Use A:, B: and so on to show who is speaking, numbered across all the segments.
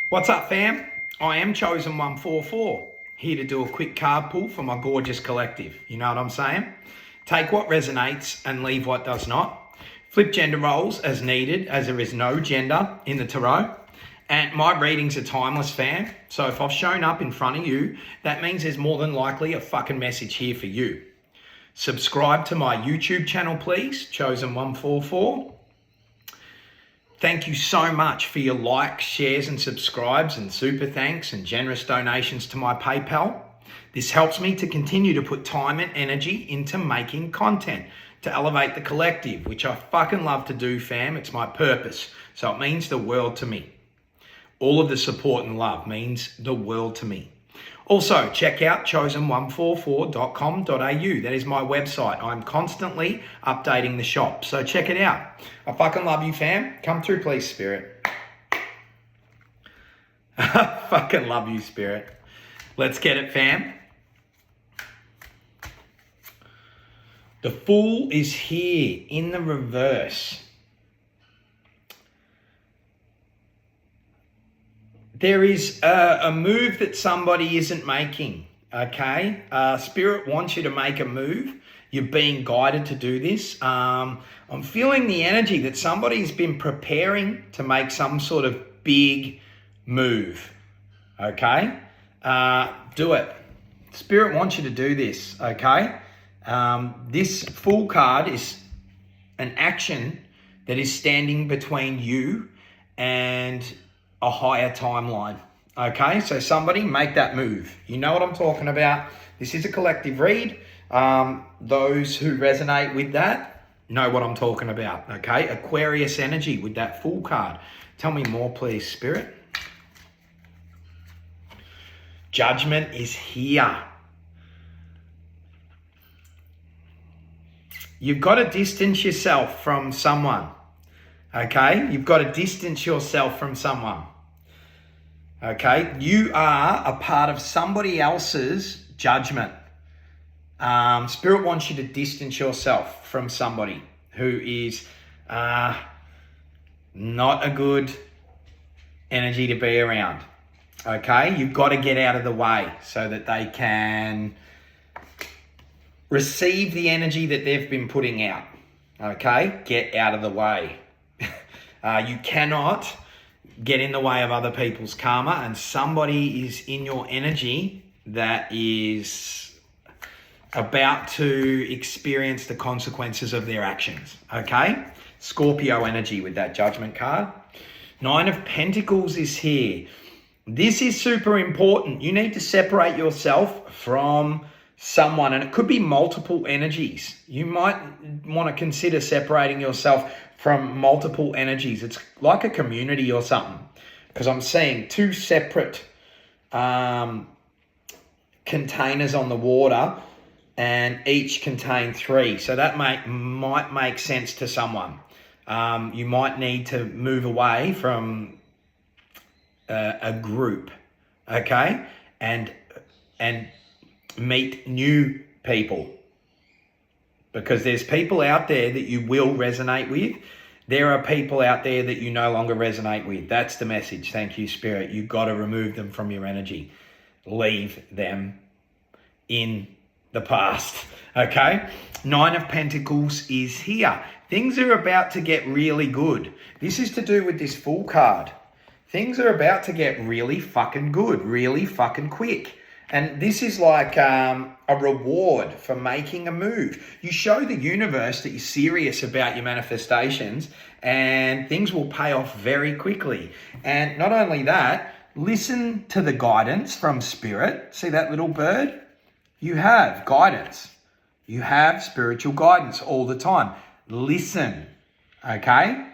A: What's up, fam? I am Chosen 144, here to do a quick card pull for my gorgeous collective. You know what I'm saying? Take what resonates and leave what does not. Flip gender roles as needed, as there is no gender in the tarot. And my readings are timeless, fam. So if I've shown up in front of you, that means there's more than likely a fucking message here for you. Subscribe to my YouTube channel, please, Chosen 144. Thank you so much for your likes, shares and subscribes and super thanks and generous donations to my PayPal. This helps me to continue to put time and energy into making content to elevate the collective, which I fucking love to do, fam. It's my purpose. So it means the world to me. All of the support and love means the world to me. Also, check out chosen144.com.au. That is my website. I'm constantly updating the shop, so check it out. I fucking love you, fam. Come through, please, Spirit. I fucking love you, Spirit. Let's get it, fam. The Fool is here in the reverse. There is a move that somebody isn't making, okay? Spirit wants you to make a move. You're being guided to do this. I'm feeling the energy that somebody's been preparing to make some sort of big move, okay? Do it. Spirit wants you to do this, okay? This Fool card is an action that is standing between you and a higher timeline. Okay, so somebody make that move. You know what I'm talking about. This is a collective read. Those who resonate with that know what I'm talking about. Okay, Aquarius energy with that Fool card. Tell me more, please, Spirit. Judgment is here. You've got to distance yourself from someone. Okay, you've got to distance yourself from someone. Okay, you are a part of somebody else's judgment. Spirit wants you to distance yourself from somebody who is not a good energy to be around. Okay, you've got to get out of the way so that they can receive the energy that they've been putting out. Okay, get out of the way. You cannot get in the way of other people's karma, and somebody is in your energy that is about to experience the consequences of their actions, okay? Scorpio energy with that Judgment card. 9 of Pentacles is here. This is super important. You need to separate yourself from someone, and it could be multiple energies. You might want to consider separating yourself from multiple energies. It's like a community or something, because I'm seeing 2 separate containers on the water, and each contain 3. So that might make sense to someone. You might need to move away from a group, okay, and meet new people, because there's people out there that you will resonate with. There are people out there that you no longer resonate with. That's the message. Thank you, Spirit. You've got to remove them from your energy. Leave them in the past, okay? 9 of Pentacles is here. Things are about to get really good. This is to do with this Fool card. Things are about to get really fucking good, really fucking quick. And this is like a reward for making a move. You show the universe that you're serious about your manifestations, and things will pay off very quickly. And not only that, listen to the guidance from Spirit. See that little bird? You have guidance. You have spiritual guidance all the time. Listen, okay?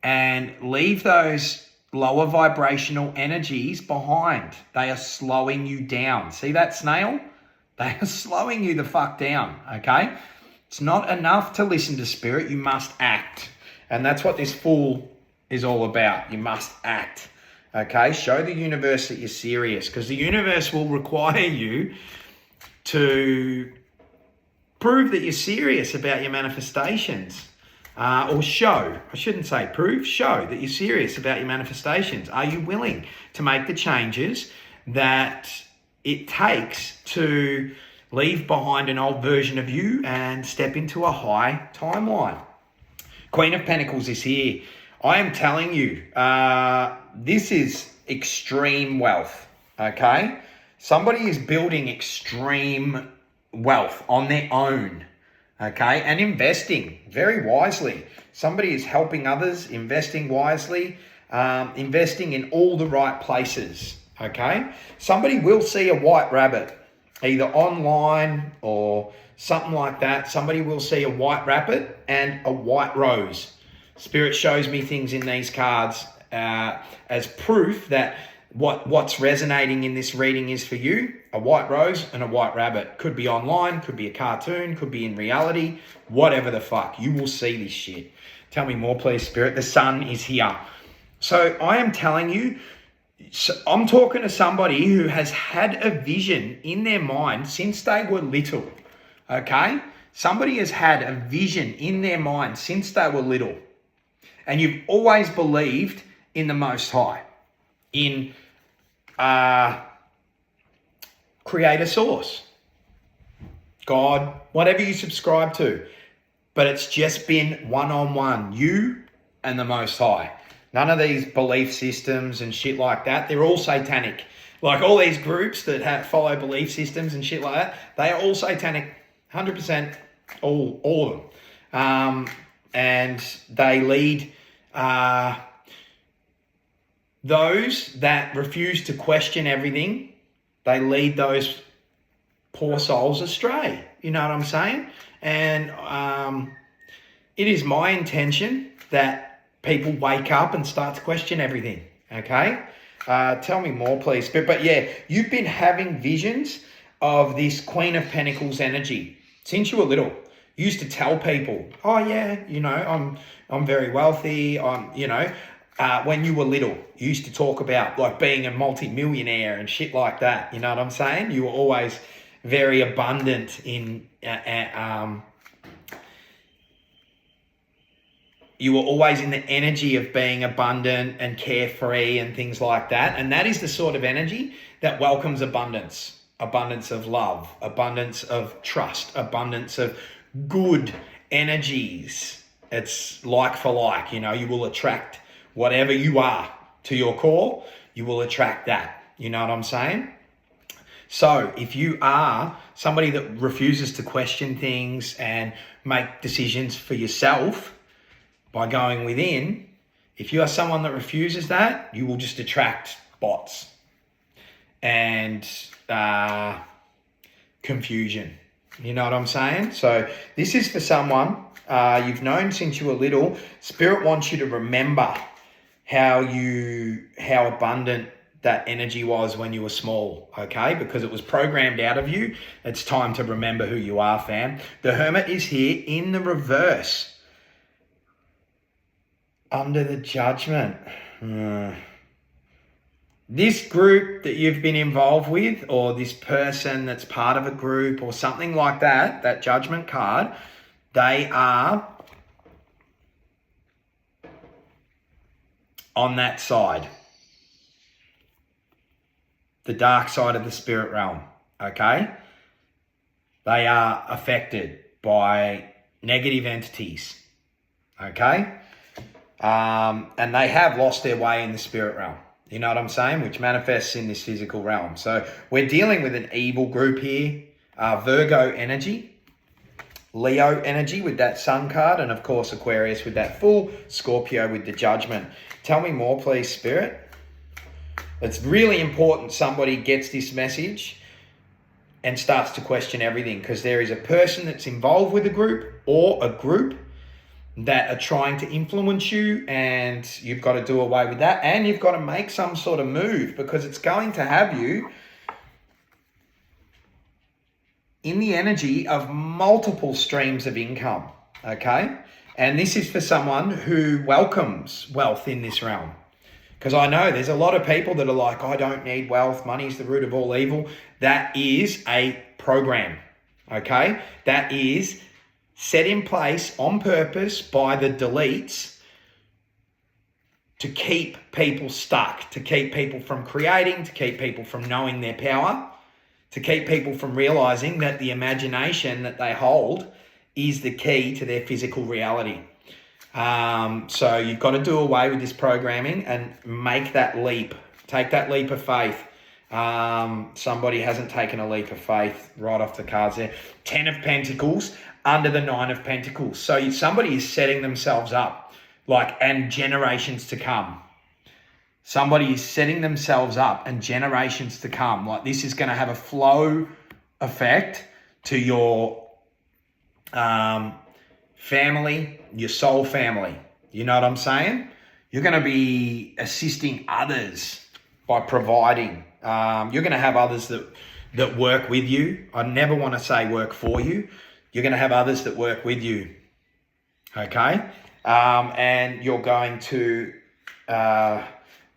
A: And leave those lower vibrational energies behind. They are slowing you down. See that snail? They are slowing you the fuck down, okay? It's not enough to listen to Spirit. You must act. And that's what this Fool is all about. You must act, okay? Show the universe that you're serious, because the universe will require you to prove that you're serious about your manifestations. or show, I shouldn't say prove, show that you're serious about your manifestations. Are you willing to make the changes that it takes to leave behind an old version of you and step into a high timeline? Queen of Pentacles is here. I am telling you, this is extreme wealth, okay? Somebody is building extreme wealth on their own, okay? And investing very wisely. Somebody is helping others, investing wisely, investing in all the right places, okay? Somebody will see a white rabbit, either online or something like that. Somebody will see a white rabbit and a white rose. Spirit shows me things in these cards as proof that what's resonating in this reading is for you. A white rose and a white rabbit. Could be online, could be a cartoon, could be in reality, whatever the fuck. You will see this shit. Tell me more, please, Spirit. The sun is here. So I am telling you, I'm talking to somebody who has had a vision in their mind since they were little, okay? Somebody has had a vision in their mind since they were little. And you've always believed in the Most High, in Creator Source, God, whatever you subscribe to. But it's just been one-on-one, you and the Most High. None of these belief systems and shit like that, they're all satanic. Like all these groups that follow belief systems and shit like that, they are all satanic, 100%, all of them. And they lead those that refuse to question everything, they lead those poor souls astray. You know what I'm saying? And it is my intention that people wake up and start to question everything, okay? Tell me more, please. But yeah, you've been having visions of this Queen of Pentacles energy since you were little. You used to tell people, oh yeah, you know, I'm very wealthy. When you were little, you used to talk about like being a multi-millionaire and shit like that. You know what I'm saying? You were always very abundant in you were always in the energy of being abundant and carefree and things like that. And that is the sort of energy that welcomes abundance. Abundance of love, abundance of trust, abundance of good energies. It's like for like, you know, you will attract whatever you are to your core, you will attract that. You know what I'm saying? So if you are somebody that refuses to question things and make decisions for yourself, by going within, if you are someone that refuses that, you will just attract bots and confusion. You know what I'm saying? So this is for someone you've known since you were little. Spirit wants you to remember how abundant that energy was when you were small, okay? Because it was programmed out of you. It's time to remember who you are, fam. The Hermit is here in the reverse. Under the Judgment. This group that you've been involved with, or this person that's part of a group or something like that, that Judgment card, they are on that side. The dark side of the spirit realm, okay? They are affected by negative entities, okay? And they have lost their way in the spirit realm. You know what I'm saying? Which manifests in this physical realm. So we're dealing with an evil group here. Virgo energy. Leo energy with that Sun card. And of course Aquarius with that Fool. Scorpio with the Judgment. Tell me more, please, Spirit. It's really important somebody gets this message and starts to question everything. Because there is a person that's involved with a group or a group that are trying to influence you, and you've got to do away with that, and you've got to make some sort of move, because it's going to have you in the energy of multiple streams of income, okay? And this is for someone who welcomes wealth in this realm. Because I know there's a lot of people that are like, I don't need wealth, money's the root of all evil. That is a program, okay? That is set in place on purpose by the deletes to keep people stuck, to keep people from creating, to keep people from knowing their power, to keep people from realizing that the imagination that they hold is the key to their physical reality. So you've got to do away with this programming and make that leap. Take that leap of faith. Somebody hasn't taken a leap of faith right off the cards there. 10 of Pentacles under the 9 of Pentacles. So somebody is setting themselves up, and generations to come. Somebody is setting themselves up and generations to come. This is going to have a flow effect to your family, your soul family. You know what I'm saying? You're going to be assisting others by providing. You're going to have others that work with you. I never want to say work for you. You're going to have others that work with you. Okay? And you're going to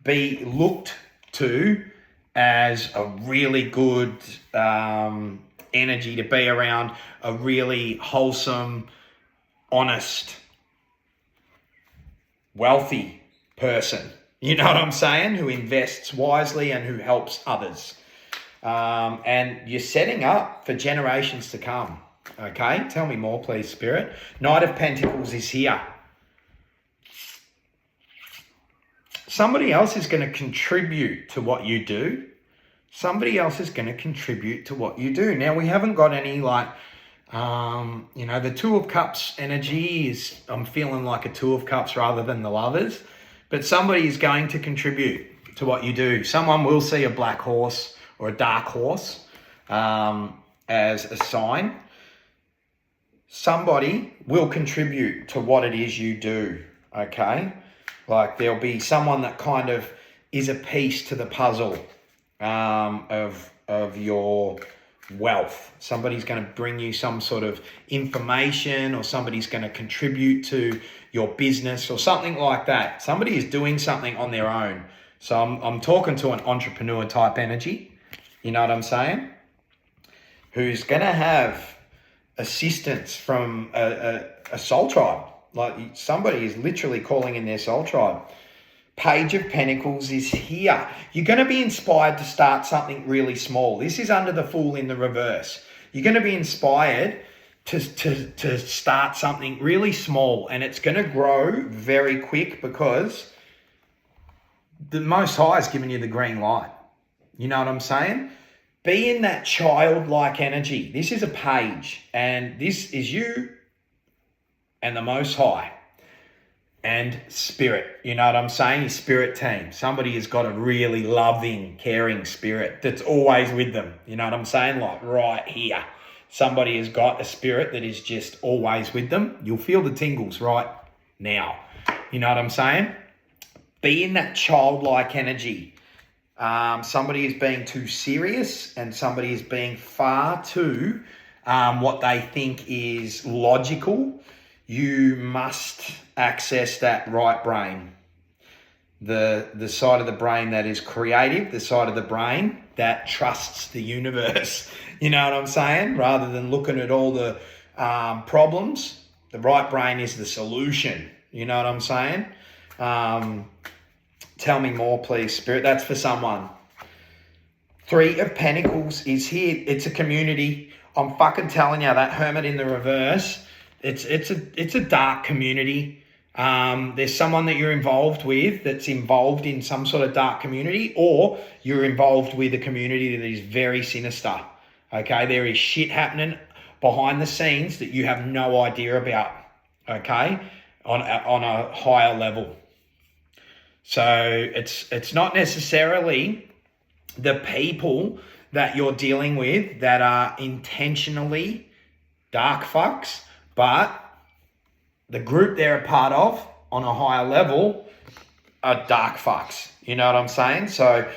A: be looked to as a really good energy to be around, a really wholesome, honest, wealthy person. You know what I'm saying? Who invests wisely and who helps others. And you're setting up for generations to come. Okay? Tell me more, please, Spirit. Knight of Pentacles is here. Somebody else is going to contribute to what you do. Somebody else is going to contribute to what you do. Now, we haven't got any the Two of Cups energy is, I'm feeling like a Two of Cups rather than the Lovers. But somebody is going to contribute to what you do. Someone will see a black horse or a dark horse as a sign. Somebody will contribute to what it is you do, okay? There'll be someone that kind of is a piece to the puzzle of your wealth. Somebody's going to bring you some sort of information, or somebody's going to contribute to your business or something like that. Somebody is doing something on their own. So I'm talking to an entrepreneur type energy, you know what I'm saying? Who's going to have assistance from a soul tribe. Somebody is literally calling in their soul tribe. Page of Pentacles is here. You're going to be inspired to start something really small. This is under the Fool in the reverse. You're going to be inspired to start something really small, and it's going to grow very quick because the Most High is giving you the green light. You know what I'm saying? Be in that childlike energy. This is a page, and this is you and the Most High and Spirit. You know what I'm saying? Your spirit team. Somebody has got a really loving, caring spirit that's always with them. You know what I'm saying? Right here. Somebody has got a spirit that is just always with them. You'll feel the tingles right now. You know what I'm saying? Be in that childlike energy. Somebody is being too serious, and somebody is being far too what they think is logical. You must access that right brain. The side of the brain that is creative, the side of the brain that trusts the universe. You know what I'm saying? Rather than looking at all the problems, the right brain is the solution. You know what I'm saying? Tell me more, please, Spirit. That's for someone. 3 of Pentacles is here. It's a community. I'm fucking telling you, that Hermit in the reverse, it's a dark community. There's someone that you're involved with that's involved in some sort of dark community, or you're involved with a community that is very sinister. Okay, there is shit happening behind the scenes that you have no idea about. Okay, on a higher level. So it's not necessarily the people that you're dealing with that are intentionally dark fucks, but the group they're a part of on a higher level are dark fucks. You know what I'm saying? So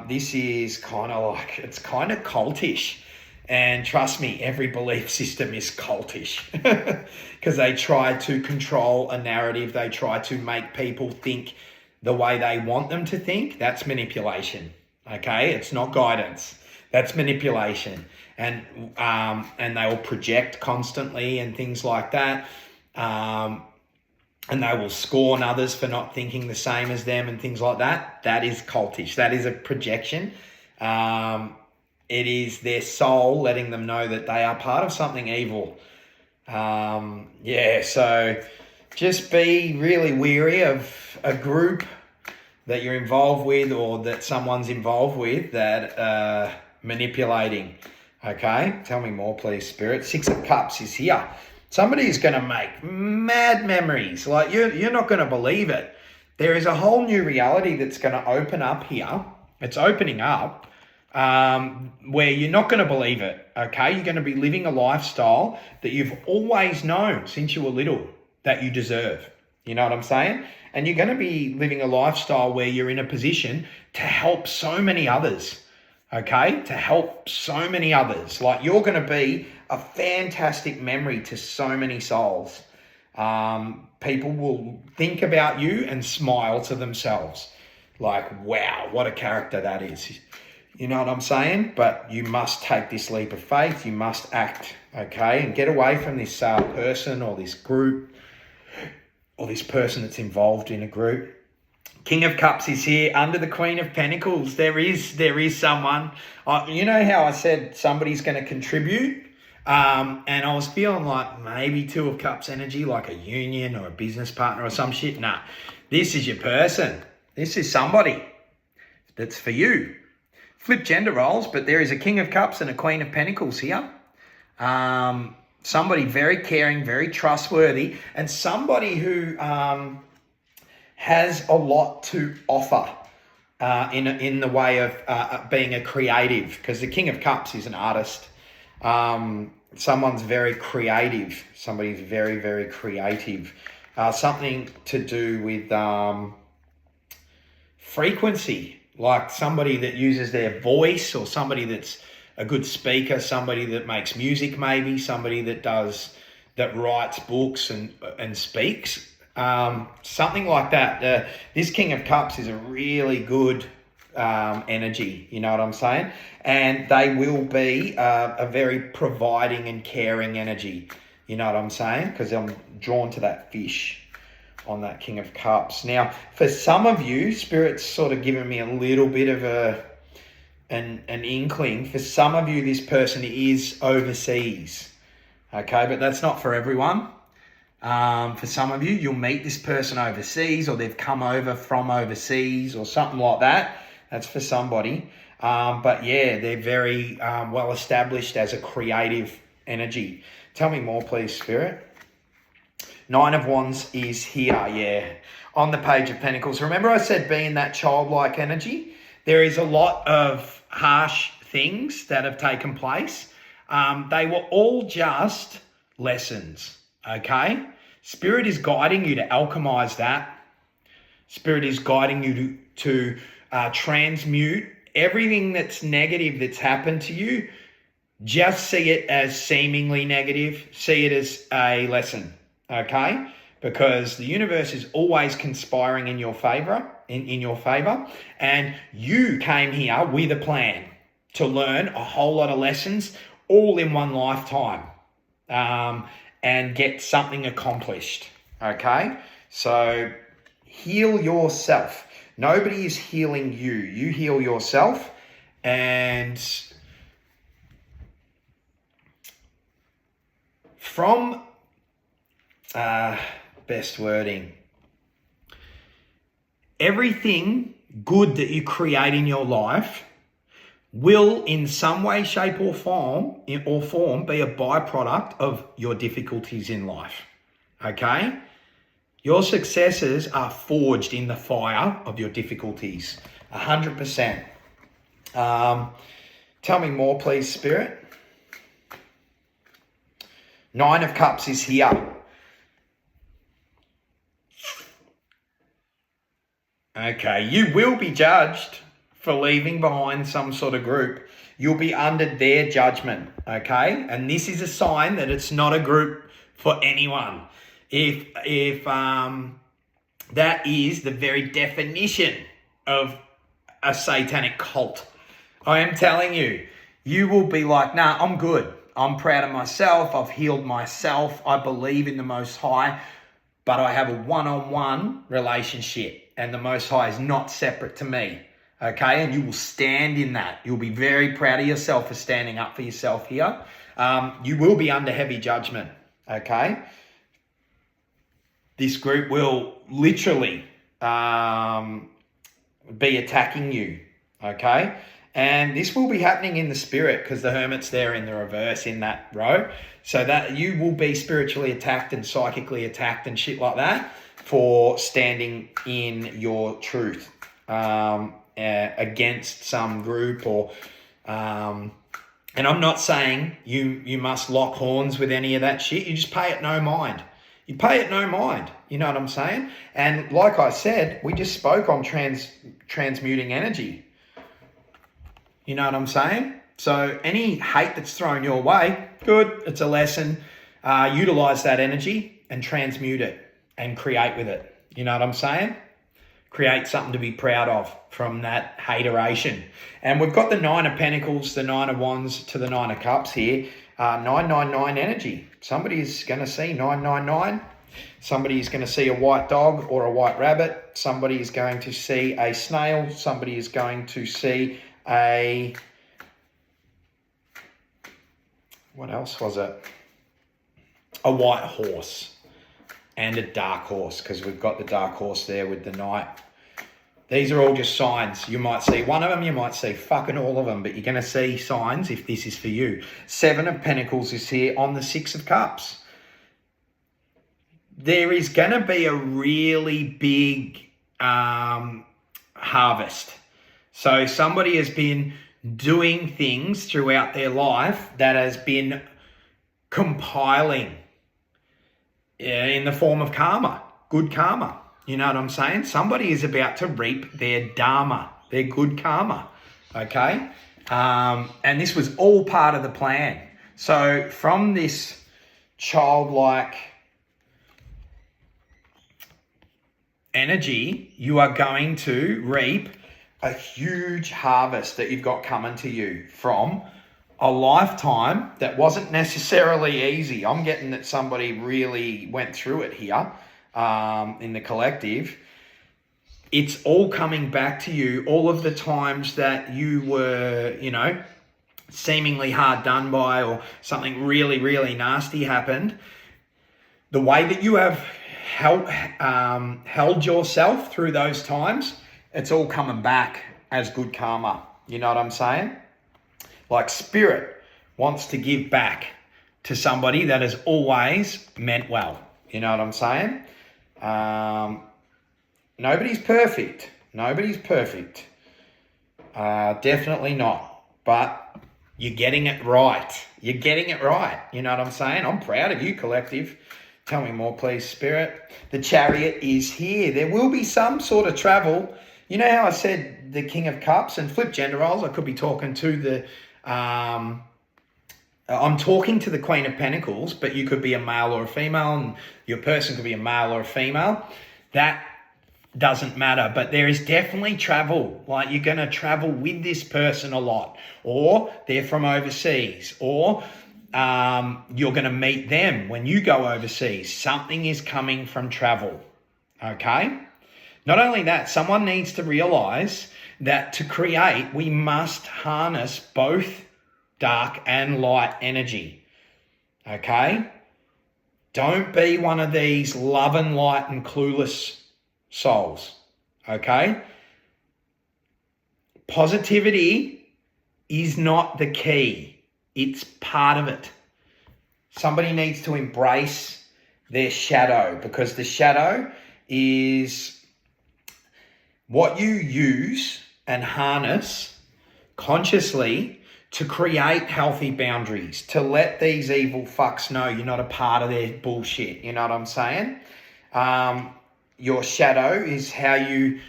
A: this is kind of it's kind of cultish. And trust me, every belief system is cultish because they try to control a narrative. They try to make people think the way they want them to think. That's manipulation. Okay? It's not guidance. That's manipulation. And they will project constantly and things like that. And they will scorn others for not thinking the same as them and things like that. That is cultish. That is a projection. It is their soul letting them know that they are part of something evil. So just be really weary of a group that you're involved with or that someone's involved with that manipulating. Okay, tell me more, please, Spirit. 6 of Cups is here. Somebody's going to make mad memories. Like, you're not going to believe it. There is a whole new reality that's going to open up here. It's opening up where you're not going to believe it, okay? You're going to be living a lifestyle that you've always known since you were little that you deserve. You know what I'm saying? And you're going to be living a lifestyle where you're in a position to help so many others, okay? To help so many others. Like, you're going to be a fantastic memory to so many souls. People will think about you and smile to themselves. Like, wow, what a character that is. You know what I'm saying? But you must take this leap of faith. You must act, okay? And get away from this person or this group or this person that's involved in a group. King of Cups is here under the Queen of Pentacles. There is someone. You know how I said somebody's going to contribute? And I was feeling like maybe 2 of Cups energy, like a union or a business partner or some shit. Nah, this is your person. This is somebody that's for you. Flip gender roles, but there is a King of Cups and a Queen of Pentacles here. Somebody very caring, very trustworthy, and somebody who has a lot to offer in the way of being a creative, because the King of Cups is an artist. Someone's very creative. Somebody's very, very creative. Something to do with frequency, like somebody that uses their voice, or somebody that's a good speaker, somebody that makes music, maybe somebody that writes books and speaks, something like that. This King of Cups is a really good energy, you know what I'm saying? And they will be a very providing and caring energy, you know what I'm saying? Because I'm drawn to that fish on that King of Cups. Now, for some of you, Spirit's sort of given me a little bit of an inkling. For some of you, this person is overseas, okay? But that's not for everyone. For some of you, you'll meet this person overseas, or they've come over from overseas or something like that. That's for somebody. But yeah, they're very well established as a creative energy. Tell me more, please, Spirit. 9 of Wands is here, yeah, on the Page of Pentacles. Remember I said being that childlike energy? There is a lot of harsh things that have taken place. They were all just lessons, okay? Spirit is guiding you to alchemize that. Spirit is guiding you to transmute everything that's negative that's happened to you. Just see it as seemingly negative. See it as a lesson, okay? Because the universe is always conspiring in your favor, in your favor. And you came here with a plan to learn a whole lot of lessons all in one lifetime, and get something accomplished, okay? So heal yourself. Nobody is healing you. You heal yourself. And from best wording, everything good that you create in your life will in some way, shape or form be a byproduct of your difficulties in life, okay? Your successes are forged in the fire of your difficulties, 100%. Tell me more, please, Spirit. 9 of Cups is here. Okay, you will be judged for leaving behind some sort of group. You'll be under their judgment, okay? And this is a sign that it's not a group for anyone. If that is the very definition of a satanic cult. I am telling you, you will be like, nah, I'm good. I'm proud of myself. I've healed myself. I believe in the Most High, but I have a one-on-one relationship, and the Most High is not separate to me. Okay, and you will stand in that. You'll be very proud of yourself for standing up for yourself here. You will be under heavy judgment. Okay, this group will literally be attacking you. Okay, and this will be happening in the spirit because the Hermit's there in the reverse in that row. So that you will be spiritually attacked and psychically attacked and shit like that for standing in your truth. Against some group or and I'm not saying you must lock horns with any of that shit. You just pay it no mind. You pay it no mind. You know what I'm saying? And like I said, we just spoke on transmuting energy. You know what I'm saying? So any hate that's thrown your way, good. It's a lesson. Utilize that energy and transmute it and create with it. You know what I'm saying? Create something to be proud of from that hateration. And we've got the 9 of Pentacles, the 9 of Wands to the 9 of Cups here. 999 energy. Somebody's going to see 999. Somebody's going to see a white dog or a white rabbit. Somebody is going to see a snail. Somebody is going to see a... What else was it? A white horse. And a dark horse, because we've got the dark horse there with the knight. These are all just signs. You might see one of them, you might see fucking all of them, but you're going to see signs if this is for you. 7 of Pentacles is here on the 6 of Cups. There is going to be a really big harvest. So somebody has been doing things throughout their life that has been compiling in the form of karma, good karma. You know what I'm saying? Somebody is about to reap their dharma, their good karma, okay? And this was all part of the plan. So from this childlike energy, you are going to reap a huge harvest that you've got coming to you from a lifetime that wasn't necessarily easy. I'm getting that somebody really went through it here in the collective. It's all coming back to you. All of the times that you were, you know, seemingly hard done by or something really, really nasty happened. The way that you have held yourself through those times, it's all coming back as good karma. You know what I'm saying? Like spirit wants to give back to somebody that has always meant well. You know what I'm saying? Nobody's perfect. Nobody's perfect. Definitely not. But you're getting it right. You're getting it right. You know what I'm saying? I'm proud of you, collective. Tell me more, please, spirit. The Chariot is here. There will be some sort of travel. You know how I said the King of Cups and flip gender roles? I could be talking to the... I'm talking to the Queen of Pentacles, but you could be a male or a female, and your person could be a male or a female. That doesn't matter, but there is definitely travel. Like you're going to travel with this person a lot, or they're from overseas, or you're going to meet them when you go overseas. Something is coming from travel, okay? Not only that, someone needs to realize that to create, we must harness both dark and light energy, okay? Don't be one of these love and light and clueless souls, okay? Positivity is not the key. It's part of it. Somebody needs to embrace their shadow, because the shadow is what you use and harness consciously to create healthy boundaries, to let these evil fucks know you're not a part of their bullshit. You know what I'm saying? Your shadow is how you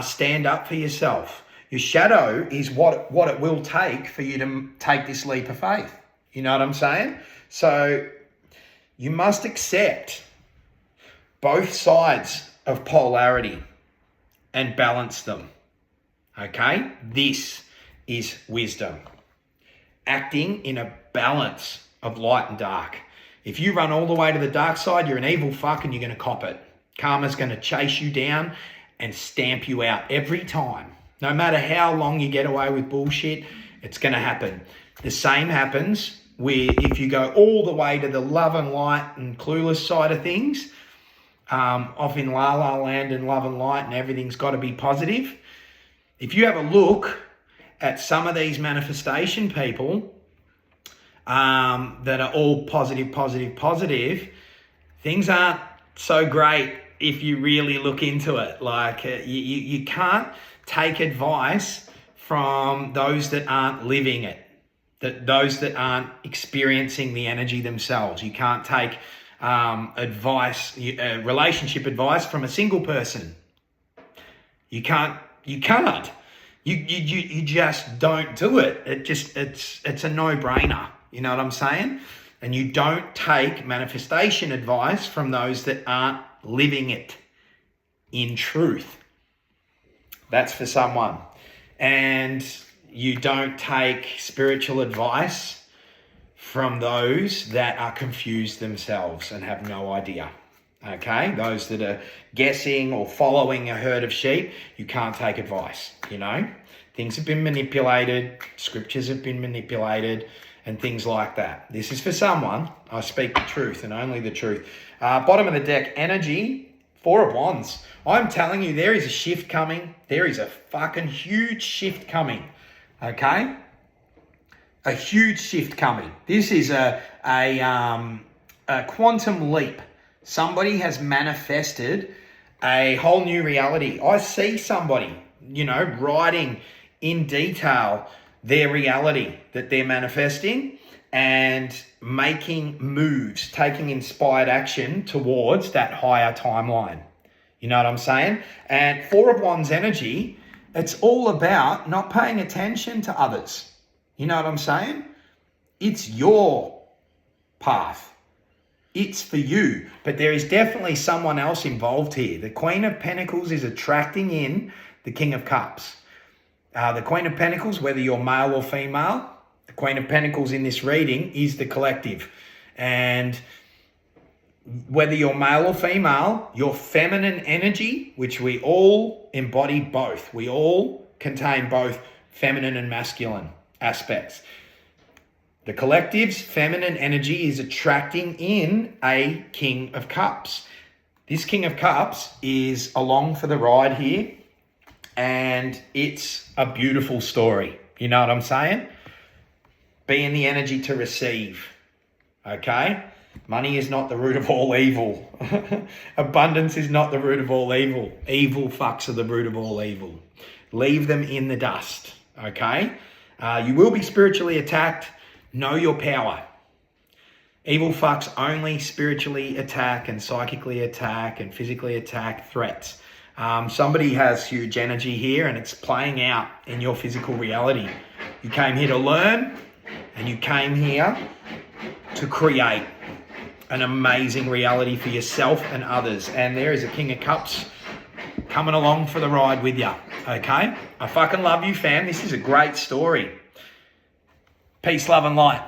A: stand up for yourself. Your shadow is what it will take for you to take this leap of faith. You know what I'm saying? So you must accept both sides of polarity and balance them. Okay? This is wisdom. acting in a balance of light and dark. If you run all the way to the dark side, you're an evil fuck and you're going to cop it. Karma's going to chase you down and stamp you out every time. No matter how long you get away with bullshit, it's going to happen. The same happens if you go all the way to the love and light and clueless side of things, off in la la land and love and light and everything's got to be positive. If you have a look at some of these manifestation people that are all positive, positive, positive, things aren't so great if you really look into it. Like you can't take advice from those that aren't living it, those that aren't experiencing the energy themselves. You can't take relationship advice from a single person. You can't. You just don't do it. It's a no-brainer. You know what I'm saying? And you don't take manifestation advice from those that aren't living it in truth. That's for someone. And you don't take spiritual advice from those that are confused themselves and have no idea. Okay? Those that are guessing or following a herd of sheep, you can't take advice, you know? Things have been manipulated, scriptures have been manipulated, and things like that. This is for someone. I speak the truth and only the truth. Bottom of the deck, energy, 4 of Wands. I'm telling you, there is a shift coming. There is a fucking huge shift coming. Okay? A huge shift coming. This is a quantum leap. Somebody has manifested a whole new reality. I see somebody, you know, writing in detail their reality that they're manifesting and making moves, taking inspired action towards that higher timeline. You know what I'm saying? And 4 of Wands energy, it's all about not paying attention to others. You know what I'm saying? It's your path. It's for you. But there is definitely someone else involved here. The Queen of Pentacles is attracting in the King of Cups. The Queen of Pentacles, whether you're male or female, the Queen of Pentacles in this reading is the collective. And whether you're male or female, your feminine energy, which we all embody both. We all contain both feminine and masculine aspects. The collective's feminine energy is attracting in a King of Cups. This King of Cups is along for the ride here, and it's a beautiful story. You know what I'm saying? Be in the energy to receive, okay? Money is not the root of all evil. Abundance is not the root of all evil. Evil fucks are the root of all evil. Leave them in the dust, okay? You will be spiritually attacked. Know your power. Evil fucks only spiritually attack and psychically attack and physically attack threats. Somebody has huge energy here and it's playing out in your physical reality. You came here to learn and you came here to create an amazing reality for yourself and others. And there is a King of Cups coming along for the ride with you, okay? I fucking love you, fam. This is a great story. Peace, love, and light.